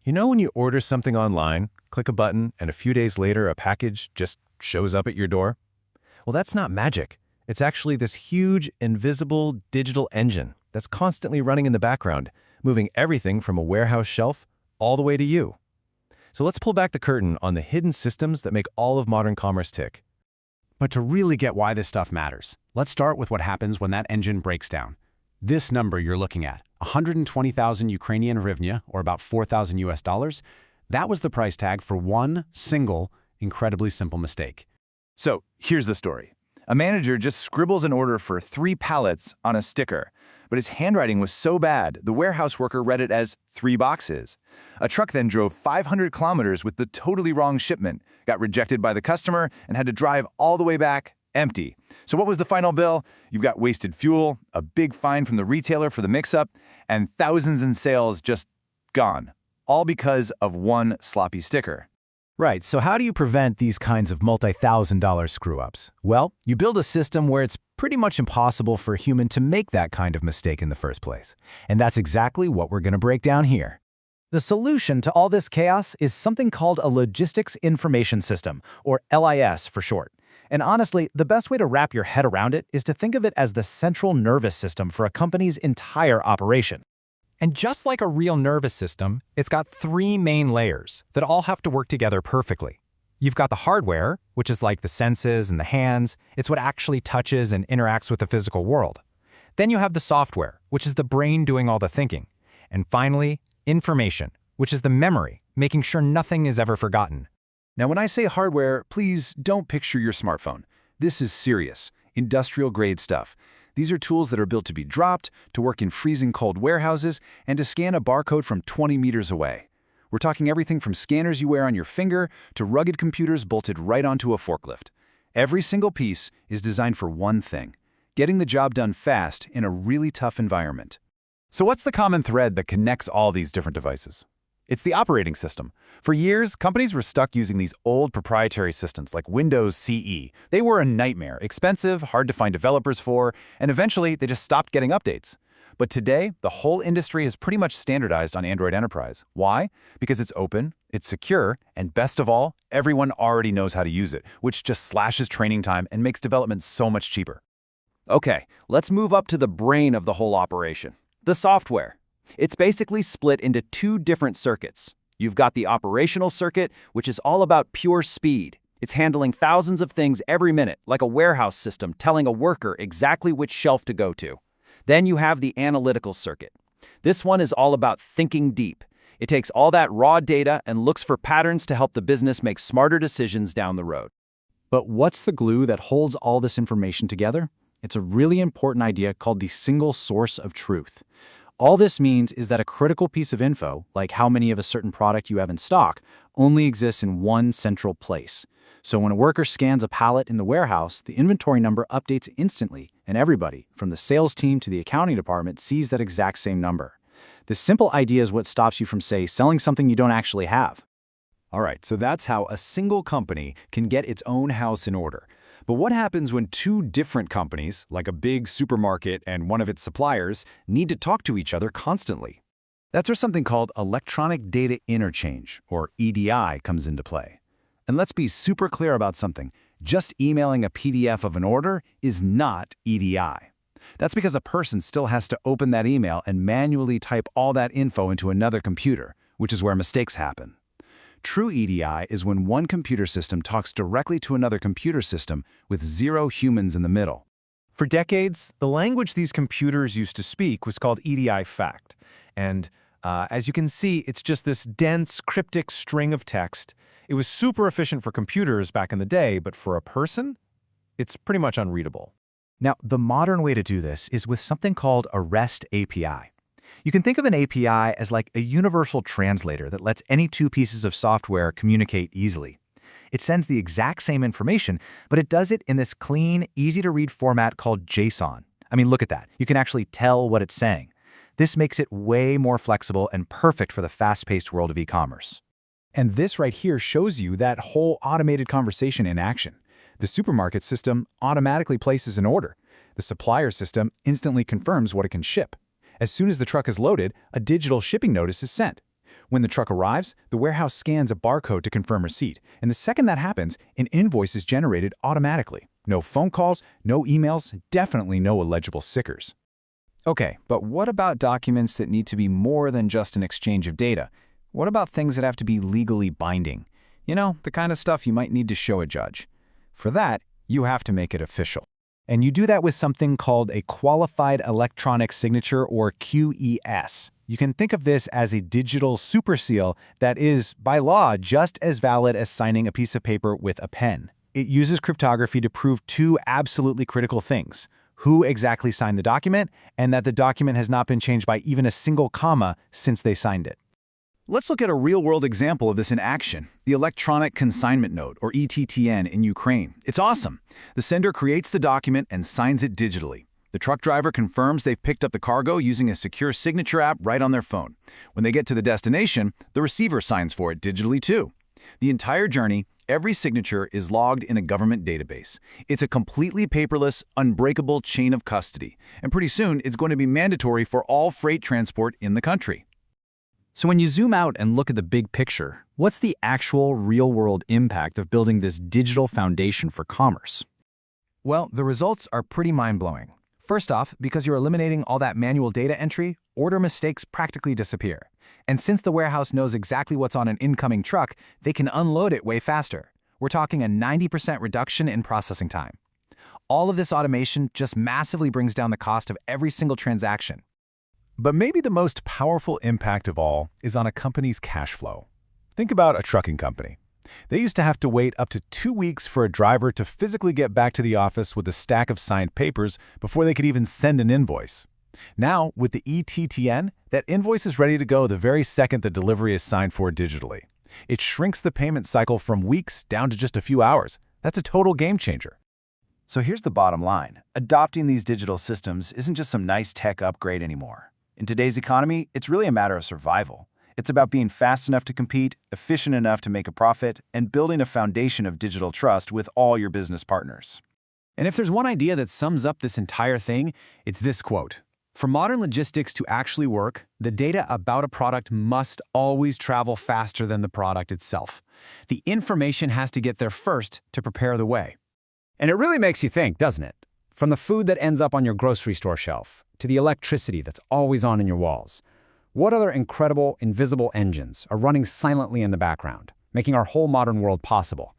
You know when you order something online, click a button, and a few days later a package just shows up at your door? Well, that's not magic. It's actually this huge, invisible digital engine that's constantly running in the background, moving everything from a warehouse shelf all the way to you. So let's pull back the curtain on the hidden systems that make all of modern commerce tick. But to really get why this stuff matters, let's start with what happens when that engine breaks down. This number you're looking at, 120,000 Ukrainian hryvnia, or about 4,000 US dollars, that was the price tag for one single, incredibly simple mistake. So here's the story. A manager just scribbles an order for 3 pallets on a sticker, but his handwriting was so bad, the warehouse worker read it as 3 boxes. A truck then drove 500 kilometers with the totally wrong shipment, got rejected by the customer, and had to drive all the way back empty. So what was the final bill? You've got wasted fuel, a big fine from the retailer for the mix-up, and thousands in sales just gone, all because of one sloppy sticker. Right, so how do you prevent these kinds of multi-thousand-dollar screw-ups? Well, you build a system where it's pretty much impossible for a human to make that kind of mistake in the first place. And that's exactly what we're going to break down here. The solution to all this chaos is something called a Logistics Information System, or LIS for short. And honestly, the best way to wrap your head around it is to think of it as the central nervous system for a company's entire operation. And just like a real nervous system, it's got 3 main layers that all have to work together perfectly. You've got the hardware, which is like the senses and the hands. It's what actually touches and interacts with the physical world. Then you have the software, which is the brain doing all the thinking. And finally, information, which is the memory, making sure nothing is ever forgotten. Now, when I say hardware, please don't picture your smartphone. This is serious, industrial-grade stuff. These are tools that are built to be dropped, to work in freezing cold warehouses, and to scan a barcode from 20 meters away. We're talking everything from scanners you wear on your finger to rugged computers bolted right onto a forklift. Every single piece is designed for one thing: getting the job done fast in a really tough environment. So what's the common thread that connects all these different devices? It's the operating system. For years, companies were stuck using these old proprietary systems like Windows CE. They were a nightmare, expensive, hard to find developers for, and eventually they just stopped getting updates. But today, the whole industry has pretty much standardized on Android Enterprise. Why? Because it's open, it's secure, and best of all, everyone already knows how to use it, which just slashes training time and makes development so much cheaper. Okay, let's move up to the brain of the whole operation, the software. It's basically split into 2 different circuits. You've got the operational circuit, which is all about pure speed. It's handling thousands of things every minute, like a warehouse system telling a worker exactly which shelf to go to. Then you have the analytical circuit. This one is all about thinking deep. It takes all that raw data and looks for patterns to help the business make smarter decisions down the road. But what's the glue that holds all this information together? It's a really important idea called the single source of truth. All this means is that a critical piece of info, like how many of a certain product you have in stock, only exists in one central place. So when a worker scans a pallet in the warehouse, the inventory number updates instantly, and everybody, from the sales team to the accounting department, sees that exact same number. This simple idea is what stops you from, say, selling something you don't actually have. All right, so that's how a single company can get its own house in order. But what happens when 2 different companies, like a big supermarket and one of its suppliers, need to talk to each other constantly? That's where something called Electronic Data Interchange, or EDI, comes into play. And let's be super clear about something. Just emailing a PDF of an order is not EDI. That's because a person still has to open that email and manually type all that info into another computer, which is where mistakes happen. True EDI is when one computer system talks directly to another computer system with 0 humans in the middle. For decades, the language these computers used to speak was called EDIFACT. And as you can see, it's just this dense, cryptic string of text. It was super efficient for computers back in the day, but for a person, it's pretty much unreadable. Now, the modern way to do this is with something called a REST API. You can think of an API as like a universal translator that lets any 2 pieces of software communicate easily. It sends the exact same information, but it does it in this clean, easy-to-read format called JSON. I mean, look at that. You can actually tell what it's saying. This makes it way more flexible and perfect for the fast-paced world of e-commerce. And this right here shows you that whole automated conversation in action. The supermarket system automatically places an order. The supplier system instantly confirms what it can ship. As soon as the truck is loaded, a digital shipping notice is sent. When the truck arrives, the warehouse scans a barcode to confirm receipt, and the second that happens, an invoice is generated automatically. No phone calls, no emails, definitely no illegible stickers. Okay, but what about documents that need to be more than just an exchange of data? What about things that have to be legally binding? You know, the kind of stuff you might need to show a judge. For that, you have to make it official. And you do that with something called a Qualified Electronic Signature, or QES. You can think of this as a digital super seal that is, by law, just as valid as signing a piece of paper with a pen. It uses cryptography to prove two absolutely critical things: who exactly signed the document, and that the document has not been changed by even a single comma since they signed it. Let's look at a real-world example of this in action, the Electronic Consignment Note, or e-TTN, in Ukraine. It's awesome. The sender creates the document and signs it digitally. The truck driver confirms they've picked up the cargo using a secure signature app right on their phone. When they get to the destination, the receiver signs for it digitally too. The entire journey, every signature is logged in a government database. It's a completely paperless, unbreakable chain of custody, and pretty soon it's going to be mandatory for all freight transport in the country. So when you zoom out and look at the big picture, what's the actual real-world impact of building this digital foundation for commerce? Well, the results are pretty mind-blowing. First off, because you're eliminating all that manual data entry, order mistakes practically disappear. And since the warehouse knows exactly what's on an incoming truck, they can unload it way faster. We're talking a 90% reduction in processing time. All of this automation just massively brings down the cost of every single transaction. But maybe the most powerful impact of all is on a company's cash flow. Think about a trucking company. They used to have to wait up to 2 weeks for a driver to physically get back to the office with a stack of signed papers before they could even send an invoice. Now, with the e-TTN, that invoice is ready to go the very second the delivery is signed for digitally. It shrinks the payment cycle from weeks down to just a few hours. That's a total game changer. So here's the bottom line. Adopting these digital systems isn't just some nice tech upgrade anymore. In today's economy, it's really a matter of survival. It's about being fast enough to compete, efficient enough to make a profit, and building a foundation of digital trust with all your business partners. And if there's one idea that sums up this entire thing, it's this quote. For modern logistics to actually work, the data about a product must always travel faster than the product itself. The information has to get there first to prepare the way. And it really makes you think, doesn't it? From the food that ends up on your grocery store shelf, to the electricity that's always on in your walls. What other incredible, invisible engines are running silently in the background, making our whole modern world possible?